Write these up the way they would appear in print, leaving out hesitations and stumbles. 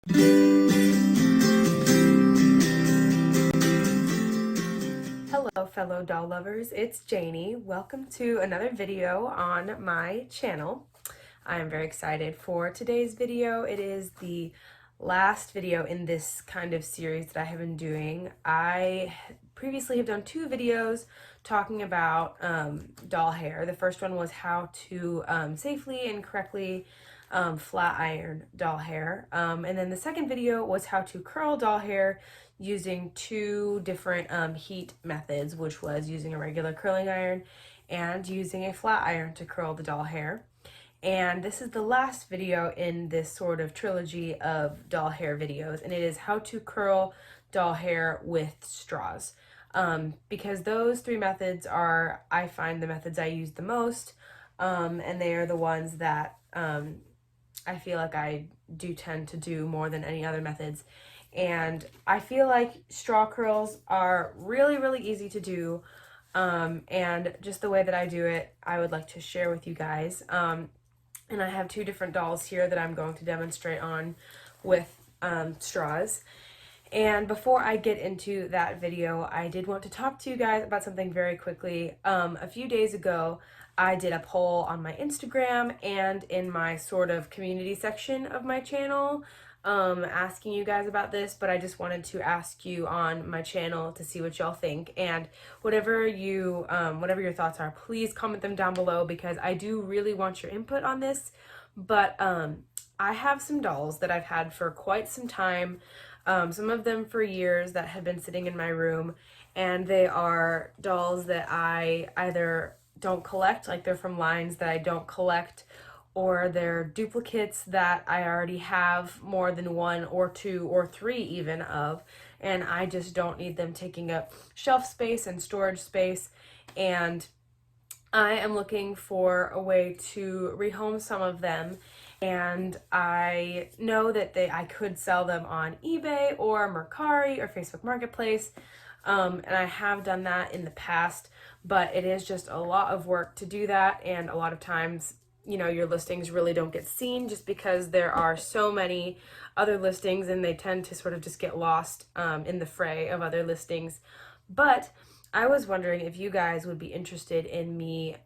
Hello fellow doll lovers, it's Janie. Welcome to another video on my channel. I am very excited for today's video. It is the last video in this kind of series that I have been doing. I previously have done two videos talking about doll hair. The first one was how to safely and correctly flat iron doll hair. And then the second video was how to curl doll hair using two different heat methods, which was using a regular curling iron and using a flat iron to curl the doll hair. And this is the last video in this sort of trilogy of doll hair videos, and it is how to curl doll hair with straws. Because those three methods are, I find, the methods I use the most, and they are the ones that I feel like I do tend to do more than any other methods. And I feel like straw curls are really, really easy to do. And just the way that I do it, I would like to share with you guys. And I have two different dolls here that I'm going to demonstrate on with straws. And before I get into that video, I did want to talk to you guys about something very quickly. A few days ago, I did a poll on my Instagram and in my sort of community section of my channel, asking you guys about this, but I just wanted to ask you on my channel to see what y'all think. And whatever your thoughts are, please comment them down below, because I do really want your input on this. But I have some dolls that I've had for quite some time, some of them for years, that have been sitting in my room, and they are dolls that I either don't collect, like they're from lines that I don't collect, or they're duplicates that I already have more than one or two or three even of, and I just don't need them taking up shelf space and storage space. And I am looking for a way to rehome some of them, and I know that I could sell them on eBay or Mercari or Facebook Marketplace, and I have done that in the past, but it is just a lot of work to do that, and a lot of times, you know, your listings really don't get seen just because there are so many other listings, and they tend to sort of just get lost in the fray of other listings. But I was wondering if you guys would be interested in me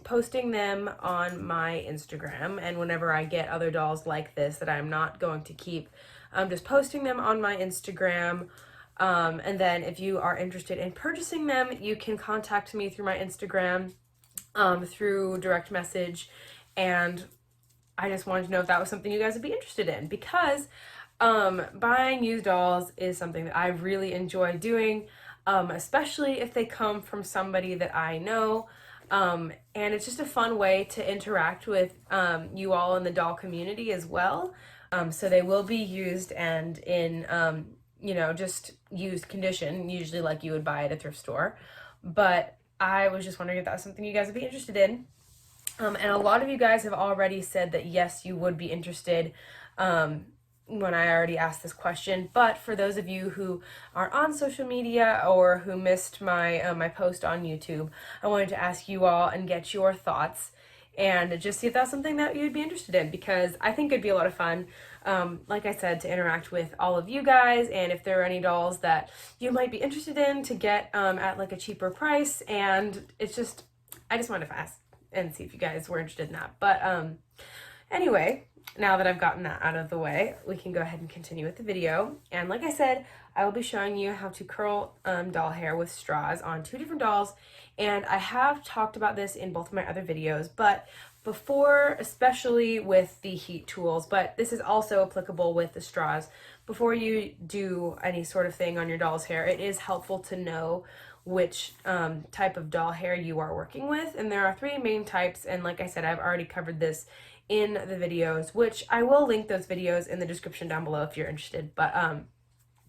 posting them on my Instagram, and whenever I get other dolls like this that I'm not going to keep, just posting them on my Instagram. And then if you are interested in purchasing them, you can contact me through my Instagram, through direct message. And I just wanted to know if that was something you guys would be interested in, because buying used dolls is something that I really enjoy doing, especially if they come from somebody that I know. And it's just a fun way to interact with you all in the doll community as well. So they will be used and in you know, just used condition, usually like you would buy at a thrift store. But I was just wondering if that was something you guys would be interested in. And a lot of you guys have already said that yes, you would be interested when I already asked this question. But for those of you who are on social media or who missed my my post on YouTube, I wanted to ask you all and get your thoughts and just see if that's something that you'd be interested in, because I think it'd be a lot of fun, like I said, to interact with all of you guys, and if there are any dolls that you might be interested in to get at like a cheaper price. And it's just, I just wanted to ask and see if you guys were interested in that. But anyway, now that I've gotten that out of the way, we can go ahead and continue with the video. And like I said, I will be showing you how to curl doll hair with straws on two different dolls. And I have talked about this in both of my other videos, but before, especially with the heat tools, but this is also applicable with the straws, before you do any sort of thing on your doll's hair, it is helpful to know which type of doll hair you are working with. And there are three main types, and like I said, I've already covered this in the videos, which I will link those videos in the description down below if you're interested. But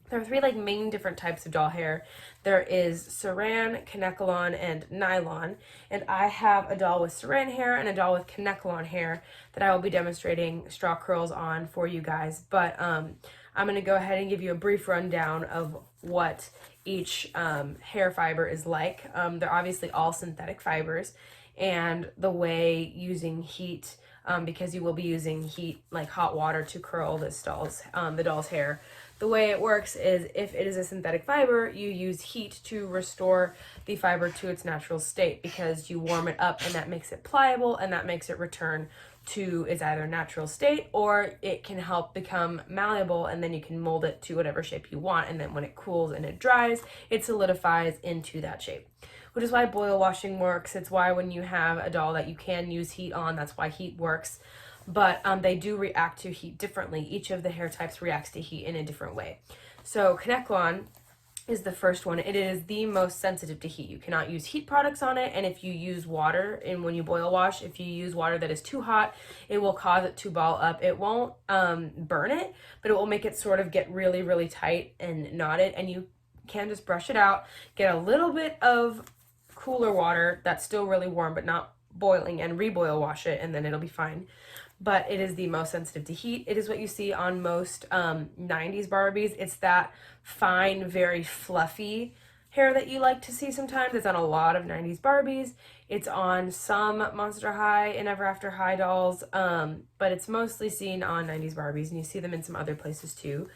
there are three like main different types of doll hair. There is saran, kanekalon, and nylon. And I have a doll with saran hair and a doll with kanekalon hair that I will be demonstrating straw curls on for you guys. But I'm going to go ahead and give you a brief rundown of what each hair fiber is like. They're obviously all synthetic fibers, and the way using heat because you will be using heat, like hot water, to curl the doll's hair. The way it works is, if it is a synthetic fiber, you use heat to restore the fiber to its natural state, because you warm it up and that makes it pliable and that makes it return to its either natural state, or it can help become malleable, and then you can mold it to whatever shape you want, and then when it cools and it dries, it solidifies into that shape. Which is why boil washing works. It's why when you have a doll that you can use heat on, that's why heat works. But they do react to heat differently. Each of the hair types reacts to heat in a different way. So Kanekalon is the first one. It is the most sensitive to heat. You cannot use heat products on it, and if you use water, and when you boil wash, if you use water that is too hot, it will cause it to ball up. It won't burn it, but it will make it sort of get really, really tight and knotted, and you can just brush it out, get a little bit of cooler water that's still really warm but not boiling, and reboil wash it, and then it'll be fine. But it is the most sensitive to heat. It is what you see on most 90s Barbies. It's that fine, very fluffy hair that you like to see sometimes. It's on a lot of 90s Barbies. It's on some Monster High and Ever After High dolls, but it's mostly seen on 90s Barbies, and you see them in some other places too.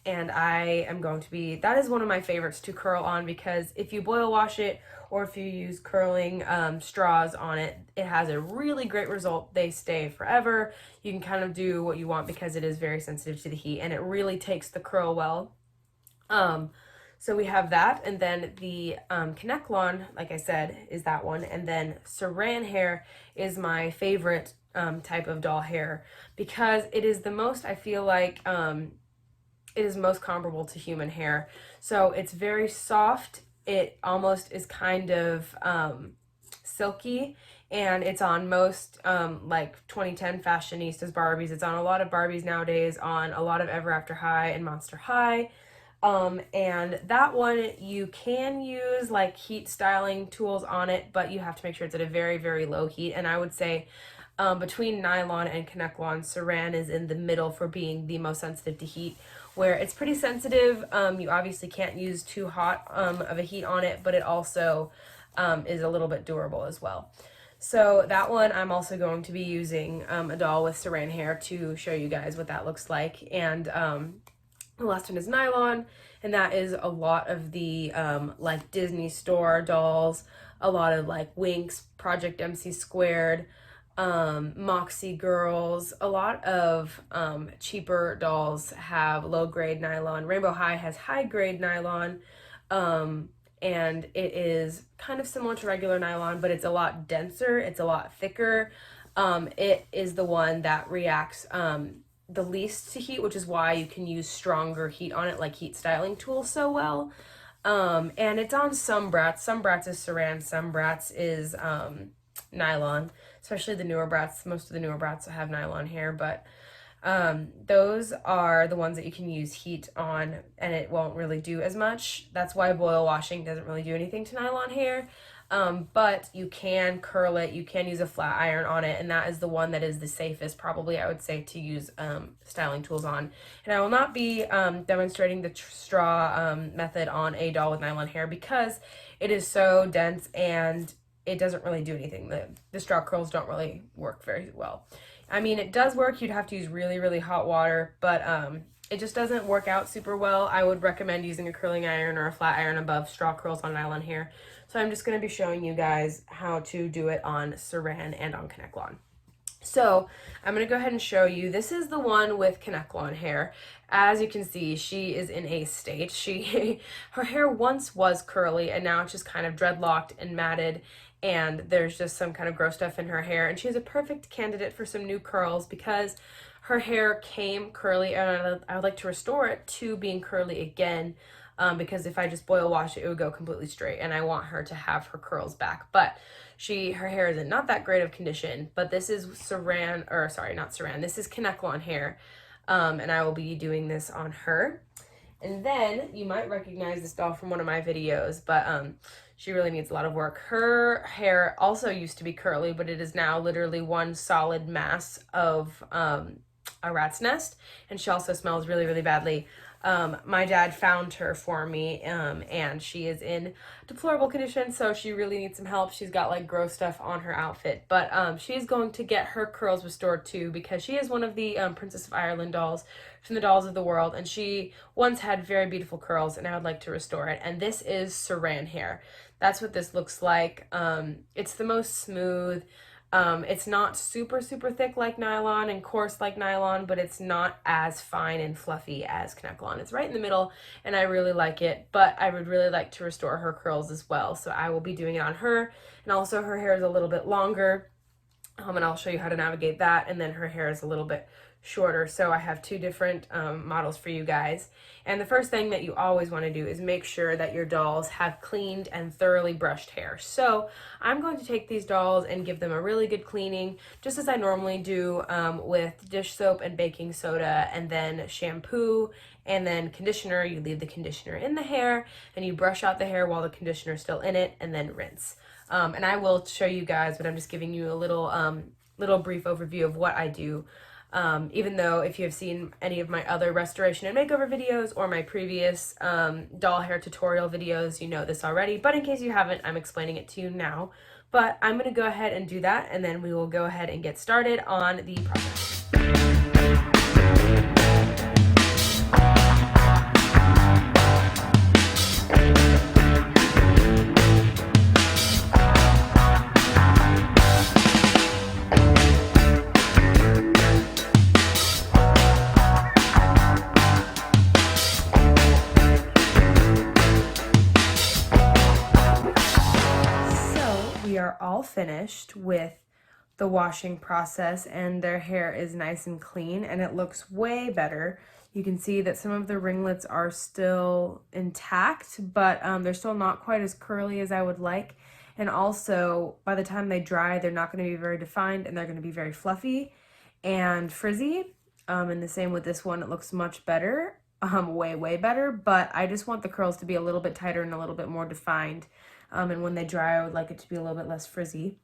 And I am going to be, that is one of my favorites to curl on, because if you boil wash it, or if you use curling straws on it, it has a really great result. They stay forever. You can kind of do what you want because it is very sensitive to the heat, and it really takes the curl well. So we have that, and then the Kanekalon, like I said, is that one, and then Saran hair is my favorite type of doll hair, because it is the most, I feel like, it is most comparable to human hair. So it's very soft. It almost is kind of silky, and it's on most like 2010 Fashionistas Barbies. It's on a lot of Barbies nowadays, on a lot of Ever After High and Monster High. And that one, you can use like heat styling tools on it, but you have to make sure it's at a very, very low heat. And I would say between nylon and Kanekalon, Saran is in the middle for being the most sensitive to heat, where it's pretty sensitive. You obviously can't use too hot of a heat on it, but it also is a little bit durable as well. So that one, I'm also going to be using a doll with Saran hair to show you guys what that looks like. And the last one is nylon, and that is a lot of the like Disney Store dolls, a lot of like Winx, Project MC Squared, Moxie Girls. A lot of cheaper dolls have low grade nylon. Rainbow High has high grade nylon, and it is kind of similar to regular nylon, but it's a lot denser, it's a lot thicker. It is the one that reacts the least to heat, which is why you can use stronger heat on it, like heat styling tools, so well. And it's on some brats. Some brats is Saran, some brats is nylon, especially the newer brats. Most of the newer brats have nylon hair, but those are the ones that you can use heat on, and it won't really do as much. That's why boil washing doesn't really do anything to nylon hair. But you can curl it, you can use a flat iron on it, and that is the one that is the safest, probably, I would say, to use styling tools on. And I will not be demonstrating the straw method on a doll with nylon hair, because it is so dense and it doesn't really do anything. The straw curls don't really work very well. I mean, it does work. You'd have to use really, really hot water, but it just doesn't work out super well. I would recommend using a curling iron or a flat iron above straw curls on nylon hair. So I'm just going to be showing you guys how to do it on Saran and on Kanekalon. So I'm going to go ahead and show you. This is the one with Kanekalon hair. As you can see, she is in a state. Her hair once was curly, and now it's just kind of dreadlocked and matted, and there's just some kind of gross stuff in her hair. And she's a perfect candidate for some new curls, because her hair came curly, and I would like to restore it to being curly again. Because if I just boil wash it, it would go completely straight, and I want her to have her curls back. But her hair is in not that great of condition, but this is Saran, or sorry, not Saran, this is Kanekalon hair, and I will be doing this on her. And then you might recognize this doll from one of my videos, but she really needs a lot of work. Her hair also used to be curly, but it is now literally one solid mass of a rat's nest, and she also smells really, really badly. My dad found her for me, and she is in deplorable condition, so she really needs some help. She's got like gross stuff on her outfit, but she's going to get her curls restored too, because she is one of the Princess of Ireland dolls from the Dolls of the World, and she once had very beautiful curls, and I would like to restore it. And this is saran hair. That's what this looks like. It's the most smooth. It's not super, super thick like nylon and coarse like nylon, but it's not as fine and fluffy as Kanekalon. It's right in the middle, and I really like it, but I would really like to restore her curls as well. So I will be doing it on her, and also her hair is a little bit longer, and I'll show you how to navigate that, and then her hair is a little bit shorter. So I have two different models for you guys. And the first thing that you always want to do is make sure that your dolls have cleaned and thoroughly brushed hair. So I'm going to take these dolls and give them a really good cleaning, just as I normally do with dish soap and baking soda, and then shampoo, and then conditioner. You leave the conditioner in the hair, and you brush out the hair while the conditioner is still in it, and then rinse. And I will show you guys, but I'm just giving you a little brief overview of what I do. Even though if you have seen any of my other restoration and makeover videos or my previous doll hair tutorial videos, you know this already. But in case you haven't, I'm explaining it to you now. But I'm going to go ahead and do that, and then we will go ahead and get started on the process. We are all finished with the washing process, and their hair is nice and clean, and it looks way better. You can see that some of the ringlets are still intact, but they're still not quite as curly as I would like. And also, by the time they dry, they're not going to be very defined, and they're going to be very fluffy and frizzy. And the same with this one, it looks much better, way better, but I just want the curls to be a little bit tighter and a little bit more defined. And when they dry, I would like it to be a little bit less frizzy.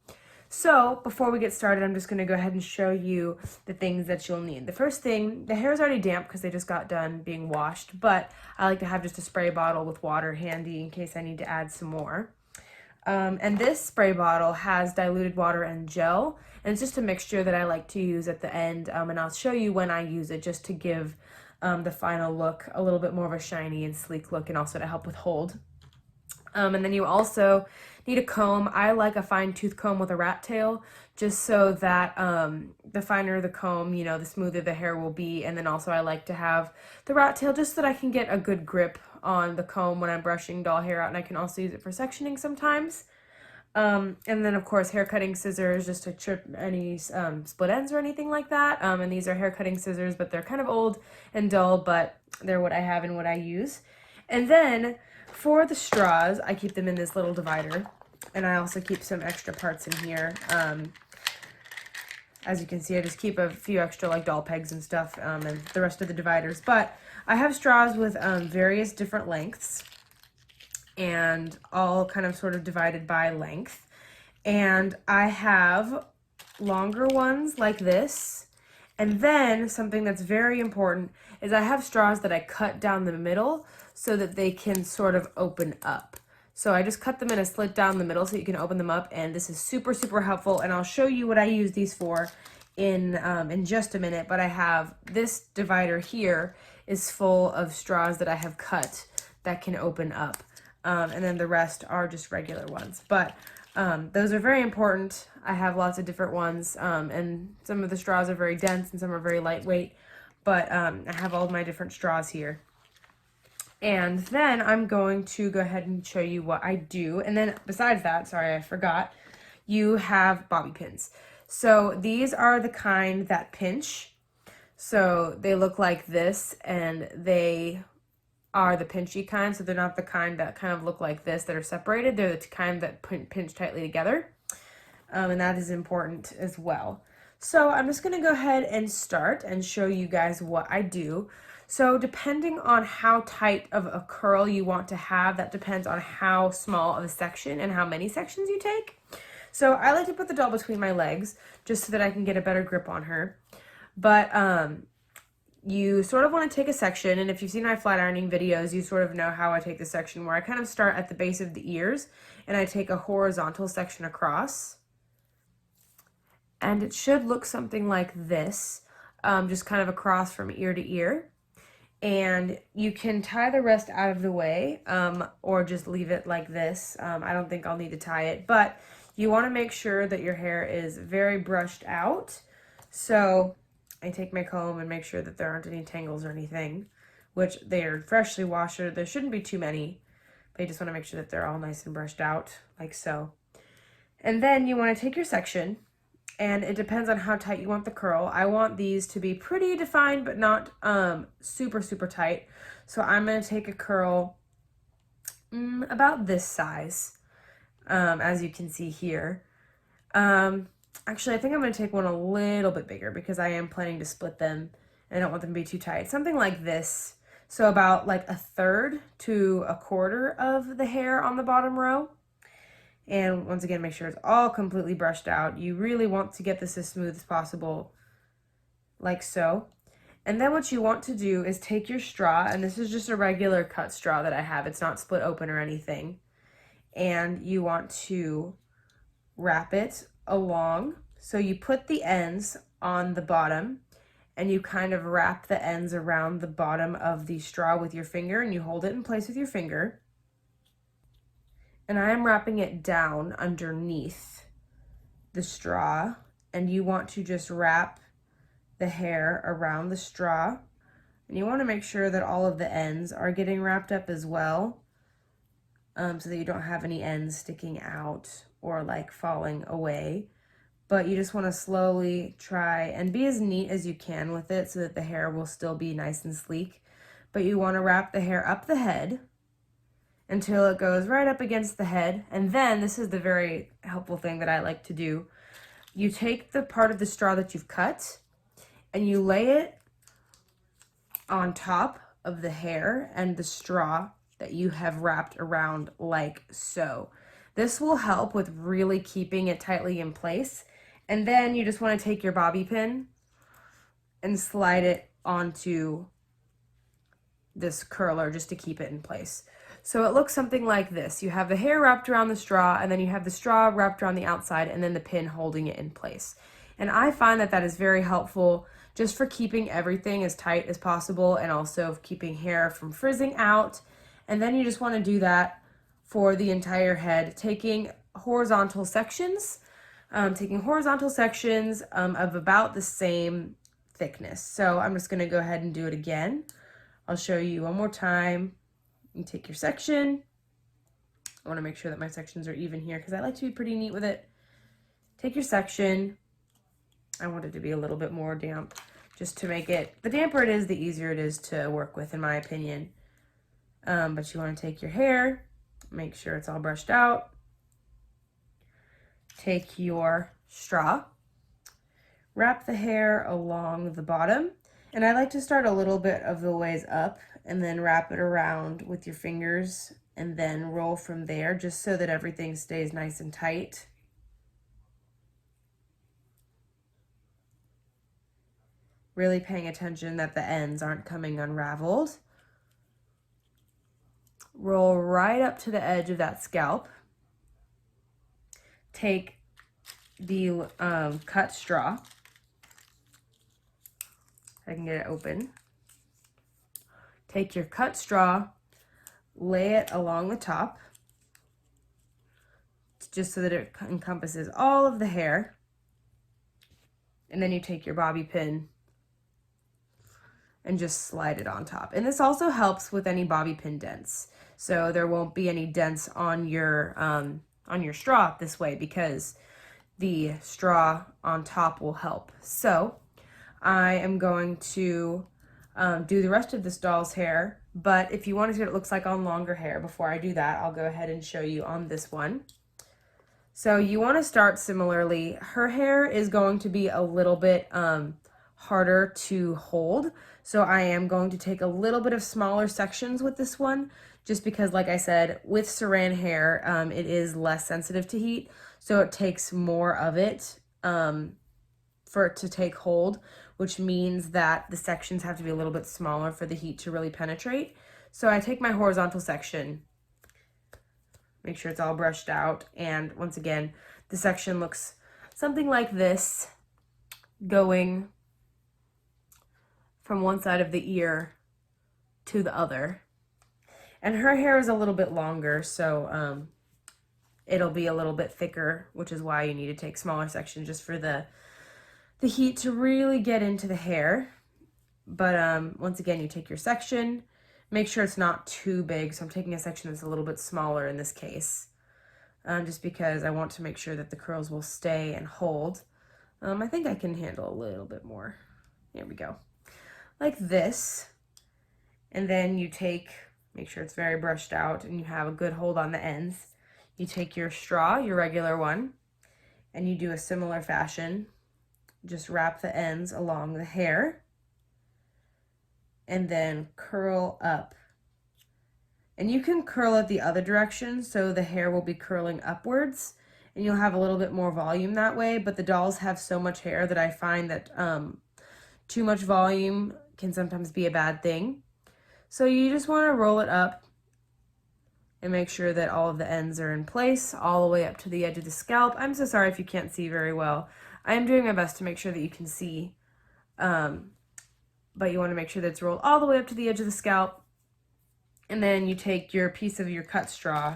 So before we get started, I'm just going to go ahead and show you the things that you'll need. The first thing, the hair is already damp because they just got done being washed, but I like to have just a spray bottle with water handy in case I need to add some more. And this spray bottle has diluted water and gel, and it's just a mixture that I like to use at the end, and I'll show you when I use it just to give the final look a little bit more of a shiny and sleek look, and also to help with hold. And then you also need a comb. I like a fine tooth comb with a rat tail, just so that the finer the comb, you know, the smoother the hair will be. And then also I like to have the rat tail just so that I can get a good grip on the comb when I'm brushing doll hair out, and I can also use it for sectioning sometimes. And then of course hair cutting scissors just to chip any split ends or anything like that. And these are hair cutting scissors, but they're kind of old and dull, but they're what I have and what I use. And then for the straws, I keep them in this little divider, and I also keep some extra parts in here. As you can see, I just keep a few extra like doll pegs and stuff, and the rest of the dividers. But I have straws with various different lengths, and all kind of sort of divided by length. And I have longer ones like this. And then something that's very important is I have straws that I cut down the middle so that they can sort of open up. So I just cut them in a slit down the middle so you can open them up, and this is super, super helpful. And I'll show you what I use these for in just a minute. But I have this divider here is full of straws that I have cut that can open up. And then the rest are just regular ones. But those are very important. I have lots of different ones, and some of the straws are very dense and some are very lightweight. But I have all of my different straws here. And then I'm going to go ahead and show you what I do. And then besides that, sorry, I forgot, you have bobby pins. So these are the kind that pinch. So they look like this, and they are the pinchy kind. So they're not the kind that kind of look like this that are separated. They're the kind that pinch tightly together. And that is important as well. So I'm just going to go ahead and start and show you guys what I do. So depending on how tight of a curl you want to have, that depends on how small of a section and how many sections you take. So I like to put the doll between my legs just so that I can get a better grip on her. But you sort of want to take a section, and if you've seen my flat ironing videos, you sort of know how I take the section, where I kind of start at the base of the ears and I take a horizontal section across. And it should look something like this, just kind of across from ear to ear. And you can tie the rest out of the way, or just leave it like this. I don't think I'll need to tie it, but you want to make sure that your hair is very brushed out. So I take my comb and make sure that there aren't any tangles or anything, which they are freshly washed. There shouldn't be too many, but you just want to make sure that they're all nice and brushed out, like so. And then you want to take your section, and it depends on how tight you want the curl. I want these to be pretty defined, but not super, super tight. So I'm going to take a curl about this size, as you can see here. Actually, I think I'm going to take one a little bit bigger because I am planning to split them and I don't want them to be too tight. Something like this. So about like 1/3 to 1/4 of the hair on the bottom row. And once again, make sure it's all completely brushed out. You really want to get this as smooth as possible, like so. And then what you want to do is take your straw, and this is just a regular cut straw that I have. It's not split open or anything. And you want to wrap it along. So you put the ends on the bottom, and you kind of wrap the ends around the bottom of the straw with your finger, and you hold it in place with your finger. And I am wrapping it down underneath the straw, and you want to just wrap the hair around the straw, and you want to make sure that all of the ends are getting wrapped up as well, so that you don't have any ends sticking out or like falling away. But you just want to slowly try and be as neat as you can with it so that the hair will still be nice and sleek. But you want to wrap the hair up the head until it goes right up against the head. And then, this is the very helpful thing that I like to do. You take the part of the straw that you've cut and you lay it on top of the hair and the straw that you have wrapped around, like so. This will help with really keeping it tightly in place. And then you just want to take your bobby pin and slide it onto this curler just to keep it in place. So it looks something like this. You have the hair wrapped around the straw, and then you have the straw wrapped around the outside, and then the pin holding it in place. And I find that that is very helpful just for keeping everything as tight as possible, and also keeping hair from frizzing out. And then you just want to do that for the entire head, taking horizontal sections, of about the same thickness. So I'm just going to go ahead and do it again. I'll show you one more time. You take your section. I want to make sure that my sections are even here because I like to be pretty neat with it. Take your section. I want it to be a little bit more damp just to make it, the damper it is, the easier it is to work with, in my opinion. But you want to take your hair, make sure it's all brushed out. Take your straw, wrap the hair along the bottom. And I like to start a little bit of the ways up and then wrap it around with your fingers and then roll from there, just so that everything stays nice and tight. Really paying attention that the ends aren't coming unraveled. Roll right up to the edge of that scalp. Take the cut straw. I can get it open. Take your cut straw, lay it along the top, just so that it encompasses all of the hair. And then you take your bobby pin and just slide it on top. And this also helps with any bobby pin dents. So there won't be any dents on your straw this way, because the straw on top will help. So I am going to do the rest of this doll's hair, but if you want to see what it looks like on longer hair, before I do that, I'll go ahead and show you on this one. So you want to start similarly. Her hair is going to be a little bit harder to hold, so I am going to take a little bit of smaller sections with this one, just because, like I said, with saran hair, it is less sensitive to heat, so it takes more of it for it to take hold. which means that the sections have to be a little bit smaller for the heat to really penetrate. So I take my horizontal section, make sure it's all brushed out, and once again, the section looks something like this, going from one side of the ear to the other. And her hair is a little bit longer, so it'll be a little bit thicker, which is why you need to take smaller sections just for the heat to really get into the hair. But once again, you take your section, make sure it's not too big. So I'm taking a section that's a little bit smaller in this case, just because I want to make sure that the curls will stay and hold. I think I can handle a little bit more. Here we go. Like this. And then you make sure it's very brushed out and you have a good hold on the ends. You take your straw, your regular one, and you do a similar fashion. Just wrap the ends along the hair and then curl up. And you can curl it the other direction, so the hair will be curling upwards and you'll have a little bit more volume that way. But the dolls have so much hair that I find that too much volume can sometimes be a bad thing. So you just want to roll it up and make sure that all of the ends are in place all the way up to the edge of the scalp. I'm so sorry if you can't see very well. I am doing my best to make sure that you can see, but you want to make sure that it's rolled all the way up to the edge of the scalp. And then you take your piece of your cut straw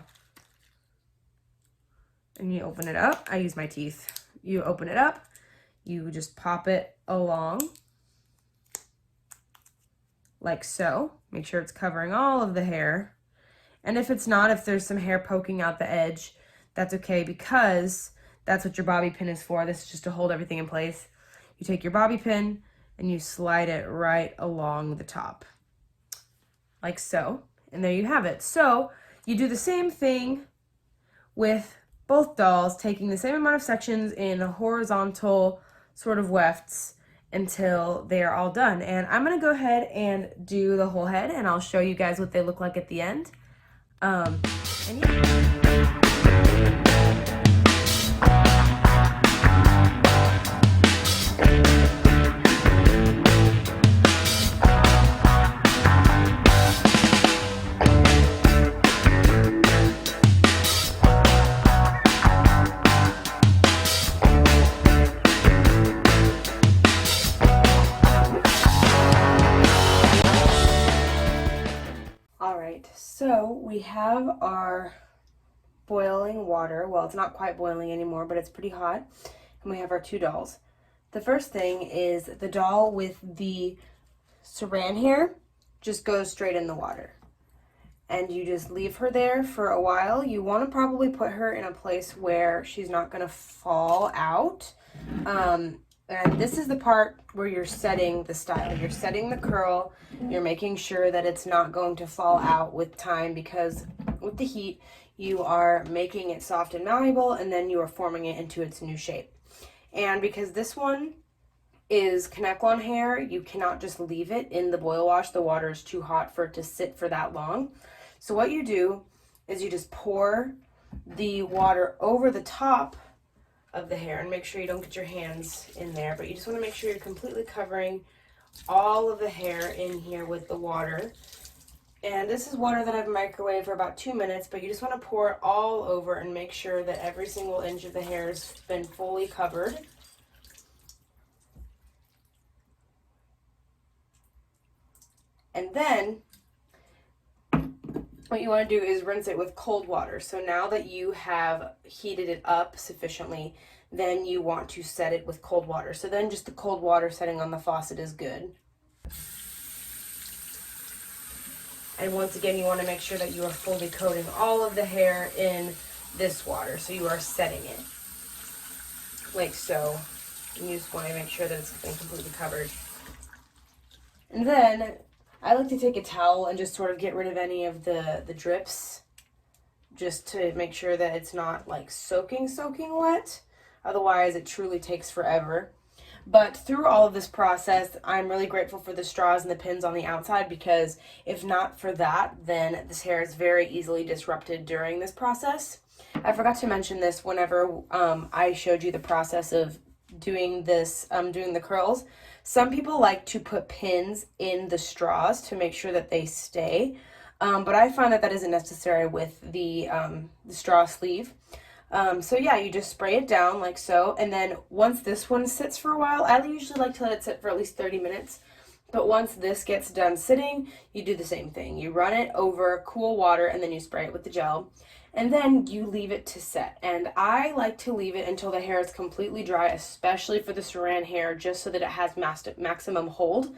and you open it up. I use my teeth. You open it up, you just pop it along like so. Make sure it's covering all of the hair. And if it's not, if there's some hair poking out the edge, that's okay, because that's what your bobby pin is for. This is just to hold everything in place. You take your bobby pin and you slide it right along the top, like so. And there you have it. So you do the same thing with both dolls, taking the same amount of sections in horizontal sort of wefts until they are all done. And I'm gonna go ahead and do the whole head, and I'll show you guys what they look like at the end. And yeah. So we have our boiling water. Well, it's not quite boiling anymore, but it's pretty hot. And we have our two dolls. The first thing is the doll with the saran hair just goes straight in the water. And you just leave her there for a while. You want to probably put her in a place where she's not going to fall out. And this is the part where you're setting the style. You're setting the curl. You're making sure that it's not going to fall out with time, because with the heat, you are making it soft and malleable, and then you are forming it into its new shape. And because this one is Kanekalon hair, you cannot just leave it in the boil wash. The water is too hot for it to sit for that long. So what you do is you just pour the water over the top of the hair, and make sure you don't get your hands in there, but you just want to make sure you're completely covering all of the hair in here with the water. And this is water that I've microwaved for about 2 minutes, but you just want to pour it all over and make sure that every single inch of the hair has been fully covered. And then what you want to do is rinse it with cold water. So now that you have heated it up sufficiently, then you want to set it with cold water. So then just the cold water setting on the faucet is good. And once again, you want to make sure that you are fully coating all of the hair in this water. So you are setting it like so. And you just want to make sure that it's been completely covered. And then I like to take a towel and just sort of get rid of any of the drips, just to make sure that it's not like soaking wet. Otherwise, it truly takes forever. But through all of this process, I'm really grateful for the straws and the pins on the outside, because if not for that, then this hair is very easily disrupted during this process. I forgot to mention this whenever I showed you the process of doing this, doing the curls. Some people like to put pins in the straws to make sure that they stay, but I find that that isn't necessary with the straw sleeve. So yeah, you just spray it down like so, and then once this one sits for a while, I usually like to let it sit for at least 30 minutes. But once this gets done sitting, you do the same thing. You run it over cool water and then you spray it with the gel. And then you leave it to set. And I like to leave it until the hair is completely dry, especially for the saran hair, just so that it has maximum hold.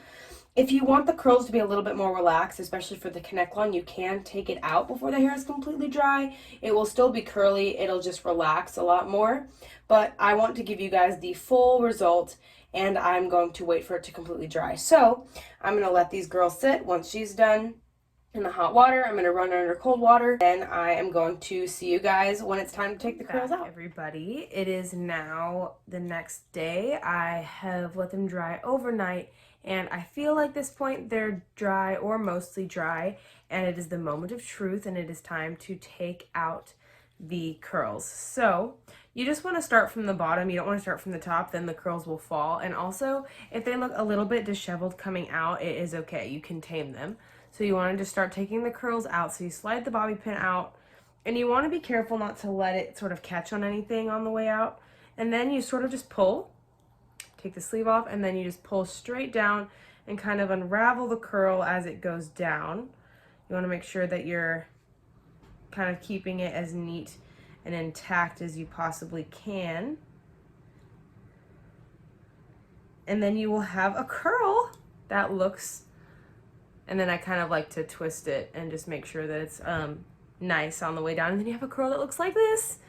If you want the curls to be a little bit more relaxed, especially for the connect line, you can take it out before the hair is completely dry. It will still be curly, it'll just relax a lot more. But I want to give you guys the full result, and I'm going to wait for it to completely dry. So I'm going to let these girls sit. Once she's done in the hot water, I'm going to run her under cold water. Then I am going to see you guys when it's time to take the curls out. Everybody, it is now the next day. I have let them dry overnight, and I feel like this point they're dry or mostly dry, and it is the moment of truth, and it is time to take out the curls. So you just want to start from the bottom. You don't want to start from the top, then the curls will fall. And also, if they look a little bit disheveled coming out, it is okay. You can tame them. So you want to just start taking the curls out. So you slide the bobby pin out, and you want to be careful not to let it sort of catch on anything on the way out. And then you sort of just pull, take the sleeve off, and then you just pull straight down and kind of unravel the curl as it goes down. You want to make sure that you're kind of keeping it as neat and intact as you possibly can. And then you will have a curl that looks, and then I kind of like to twist it and just make sure that it's nice on the way down. And then you have a curl that looks like this.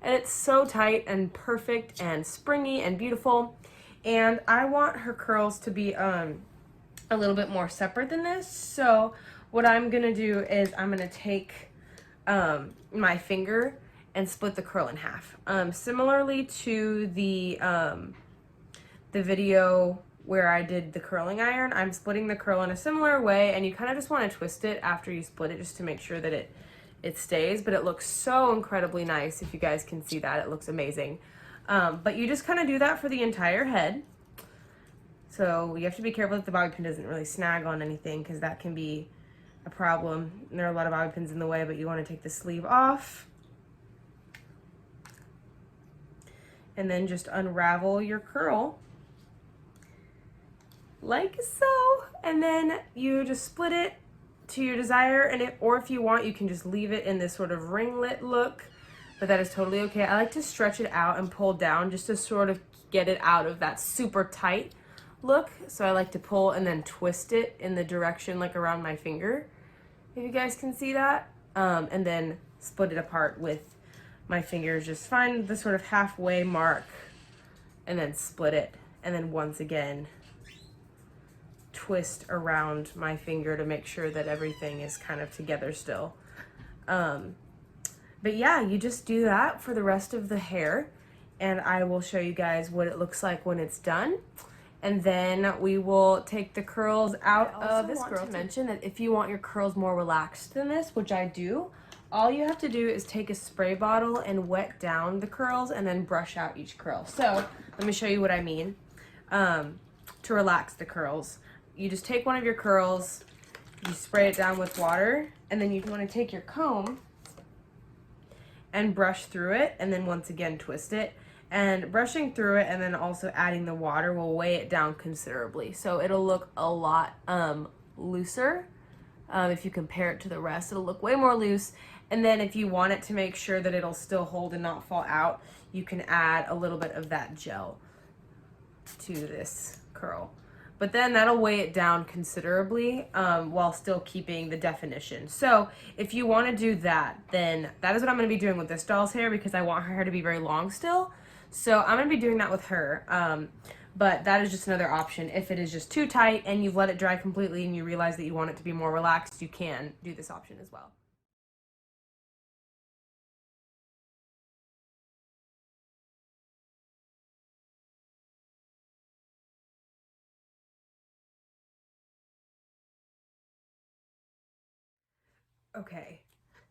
And it's so tight and perfect and springy and beautiful. And I want her curls to be a little bit more separate than this. So what I'm gonna do is I'm gonna take my finger and split the curl in half. Similarly to the video where I did the curling iron, I'm splitting the curl in a similar way, and you kind of just want to twist it after you split it just to make sure that it stays, but it looks so incredibly nice. If you guys can see that, it looks amazing. But you just kind of do that for the entire head. So you have to be careful that the bobby pin doesn't really snag on anything, because that can be a problem. And there are a lot of bobby pins in the way, but you want to take the sleeve off. And then just unravel your curl like so. And then you just split it to your desire, and or if you want, you can just leave it in this sort of ringlet look, but that is totally okay. I like to stretch it out and pull down just to sort of get it out of that super tight look. So I like to pull and then twist it in the direction like around my finger, if you guys can see that, and then split it apart with my fingers. Just find the sort of halfway mark and then split it, and then once again twist around my finger to make sure that everything is kind of together still. But yeah, you just do that for the rest of the hair, and I will show you guys what it looks like when it's done. And then we will take the curls out of this curl. To mention that if you want your curls more relaxed than this, which I do, all you have to do is take a spray bottle and wet down the curls and then brush out each curl. So let me show you what I mean. To relax the curls, you just take one of your curls, you spray it down with water, and then you want to take your comb and brush through it, and then once again twist it. And brushing through it and then also adding the water will weigh it down considerably. So it'll look a lot looser. If you compare it to the rest, it'll look way more loose. And then if you want it to make sure that it'll still hold and not fall out, you can add a little bit of that gel to this curl. But then that'll weigh it down considerably while still keeping the definition. So if you want to do that, then that is what I'm going to be doing with this doll's hair, because I want her hair to be very long still. So I'm going to be doing that with her. But that is just another option. If it is just too tight and you've let it dry completely and you realize that you want it to be more relaxed, you can do this option as well. Okay,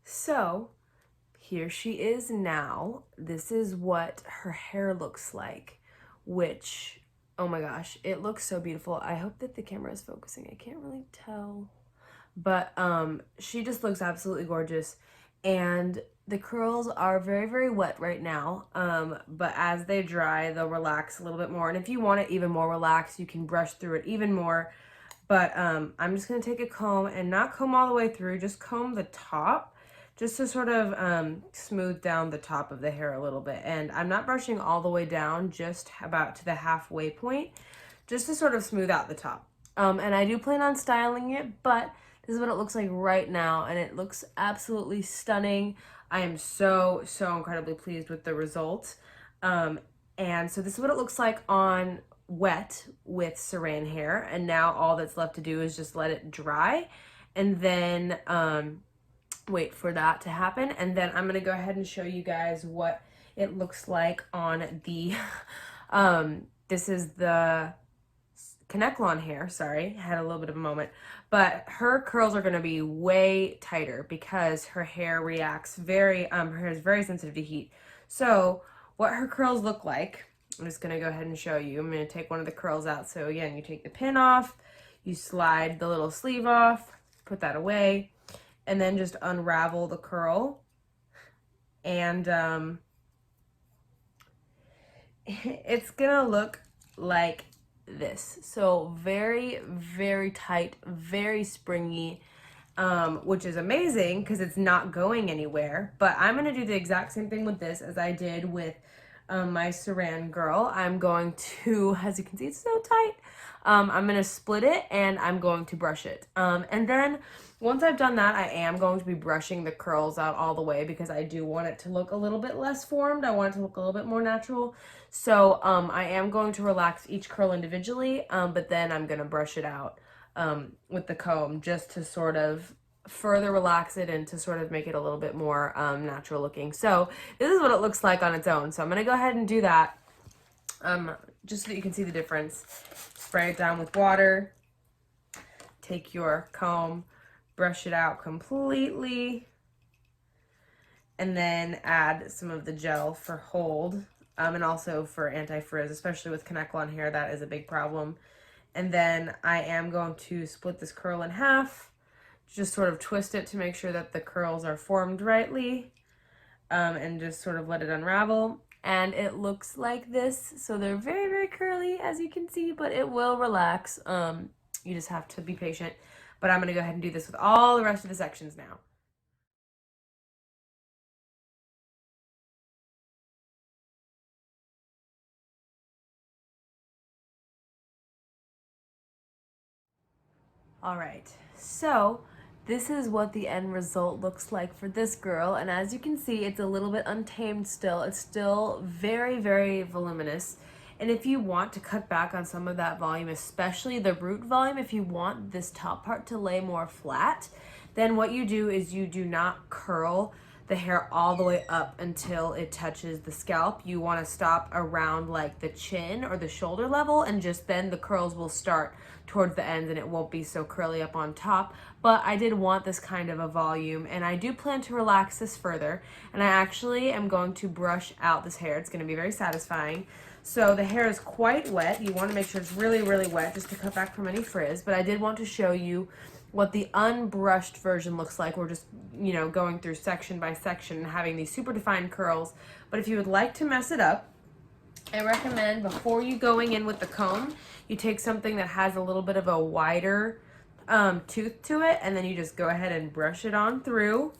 so here she is now. This is what her hair looks like, which Oh my gosh, it looks so beautiful. I hope that the camera is focusing. I can't really tell. But she just looks absolutely gorgeous. And the curls are very, very wet right now. But as they dry, they'll relax a little bit more. And if you want it even more relaxed, you can brush through it even more. But I'm just going to take a comb and not comb all the way through, just comb the top just to sort of smooth down the top of the hair a little bit. And I'm not brushing all the way down, just about to the halfway point, just to sort of smooth out the top. And I do plan on styling it, but this is what it looks like right now, and it looks absolutely stunning. I am so, so incredibly pleased with the result. And so this is what it looks like on wet with saran hair, and now all that's left to do is just let it dry, and then wait for that to happen. And then I'm gonna go ahead and show you guys what it looks like on the this is the Kanekalon hair. Sorry, I had a little bit of a moment, but her curls are going to be way tighter because her hair reacts very her hair is very sensitive to heat. So what her curls look like, I'm just going to go ahead and show you. I'm going to take one of the curls out. So again, you take the pin off, you slide the little sleeve off, put that away, and then just unravel the curl. And it's gonna look like this. So very, very tight, very springy, which is amazing because it's not going anywhere. But I'm gonna do the exact same thing with this as I did with my Saran girl. I'm going to, as you can see, it's so tight. I'm going to split it and I'm going to brush it. And then once I've done that, I am going to be brushing the curls out all the way because I do want it to look a little bit less formed. I want it to look a little bit more natural. So I am going to relax each curl individually, but then I'm going to brush it out with the comb just to sort of further relax it and to sort of make it a little bit more natural looking. So this is what it looks like on its own. So I'm going to go ahead and do that just so that you can see the difference. Spray it down with water. Take your comb, brush it out completely, and then add some of the gel for hold and also for anti-frizz, especially with Kanekalon hair. That is a big problem. And then I am going to split this curl in half, just sort of twist it to make sure that the curls are formed rightly, and just sort of let it unravel. And it looks like this. So they're very, very curly, as you can see, but it will relax. You just have to be patient. But I'm going to go ahead and do this with all the rest of the sections now. All right, so this is what the end result looks like for this girl. And as you can see, it's a little bit untamed still. It's still very, very voluminous. And if you want to cut back on some of that volume, especially the root volume, if you want this top part to lay more flat, then what you do is you do not curl the hair all the way up until it touches the scalp. You want to stop around like the chin or the shoulder level, and just then the curls will start towards the ends and it won't be so curly up on top. But I did want this kind of a volume, and I do plan to relax this further, and I actually am going to brush out this hair. It's going to be very satisfying. So the hair is quite wet. You want to make sure it's really, really wet just to cut back from any frizz, but I did want to show you what the unbrushed version looks like. We're just, you know, going through section by section and having these super defined curls. But if you would like to mess it up, I recommend before you going in with the comb, you take something that has a little bit of a wider tooth to it, and then you just go ahead and brush it on through.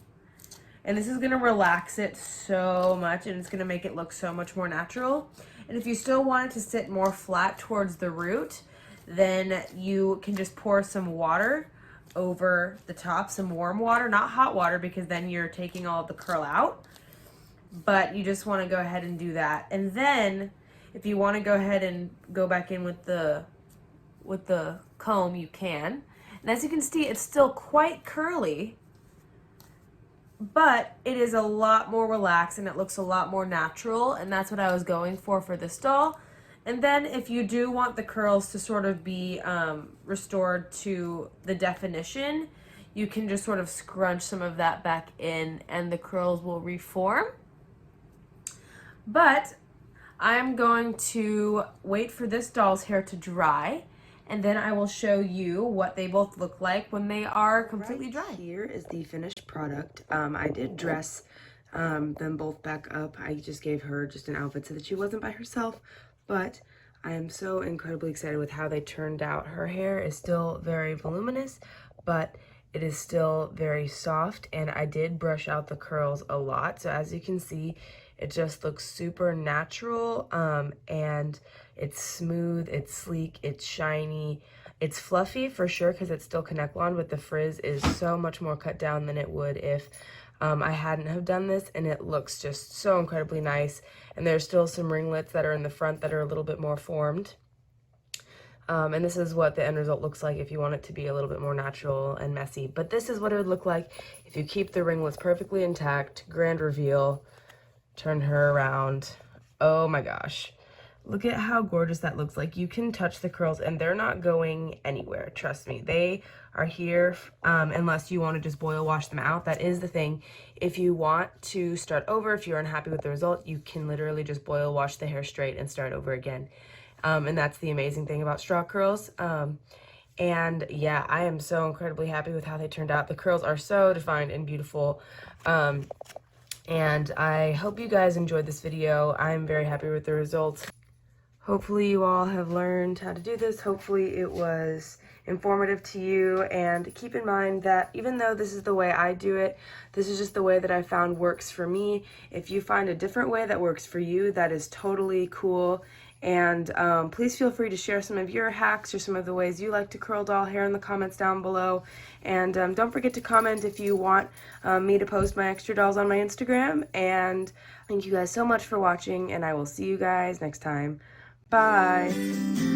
And this is going to relax it so much, and it's going to make it look so much more natural. And if you still want it to sit more flat towards the root, then you can just pour some water over the top, some warm water, not hot water, because then you're taking all of the curl out. But you just want to go ahead and do that. And then if you want to go ahead and go back in with the comb, you can. And as you can see, it's still quite curly, but it is a lot more relaxed and it looks a lot more natural, and that's what I was going for this doll. And then if you do want the curls to sort of be restored to the definition, you can just sort of scrunch some of that back in and the curls will reform. But I'm going to wait for this doll's hair to dry, and then I will show you what they both look like when they are completely dry. Here is the finished product. I did dress them both back up. I just gave her just an outfit so that she wasn't by herself, but I am so incredibly excited with how they turned out. Her hair is still very voluminous, but it is still very soft, and I did brush out the curls a lot. So as you can see, it just looks super natural, and it's smooth, it's sleek, it's shiny, it's fluffy for sure because it's still Connect Blonde, but the frizz is so much more cut down than it would if I hadn't have done this, and it looks just so incredibly nice. And there's still some ringlets that are in the front that are a little bit more formed. And this is what the end result looks like if you want it to be a little bit more natural and messy. But this is what it would look like if you keep the ringlets perfectly intact. Grand reveal. Turn her around. Oh my gosh. Look at how gorgeous that looks. Like, you can touch the curls and they're not going anywhere. Trust me. They are here unless you want to just boil wash them out. That is the thing. If you want to start over, if you're unhappy with the result, you can literally just boil wash the hair straight and start over again. And that's the amazing thing about straw curls. And yeah, I am so incredibly happy with how they turned out. The curls are so defined and beautiful. And I hope you guys enjoyed this video. I'm very happy with the results. Hopefully you all have learned how to do this. Hopefully it was informative to you, and keep in mind that even though this is the way I do it, this is just the way that I found works for me. If you find a different way that works for you, that is totally cool. And please feel free to share some of your hacks or some of the ways you like to curl doll hair in the comments down below. And don't forget to comment if you want me to post my extra dolls on my Instagram. And thank you guys so much for watching, and I will see you guys next time. Bye.